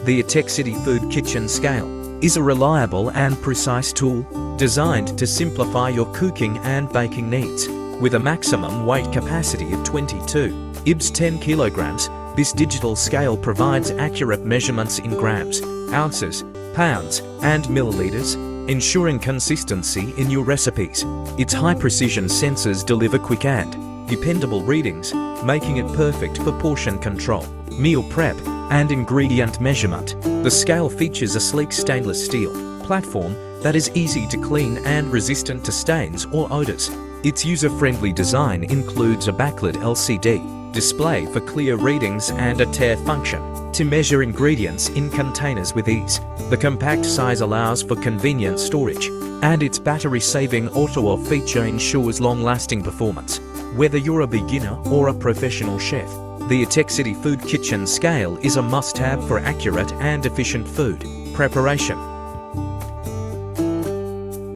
The Etekcity Food Kitchen Scale is a reliable and precise tool designed to simplify your cooking and baking needs. With a maximum weight capacity of 22 IBs 10 kilograms, this digital scale provides accurate measurements in grams, ounces, pounds, and milliliters, ensuring consistency in your recipes. Its high-precision sensors deliver quick and dependable readings, making it perfect for portion control, meal prep, and ingredient measurement. The scale features a sleek stainless steel platform that is easy to clean and resistant to stains or odors. Its user-friendly design includes a backlit LCD display for clear readings and a tare function to measure ingredients in containers with ease. The compact size allows for convenient storage, and its battery-saving auto-off feature ensures long-lasting performance. Whether you're a beginner or a professional chef, the Etekcity Food Kitchen Scale is a must-have for accurate and efficient food preparation.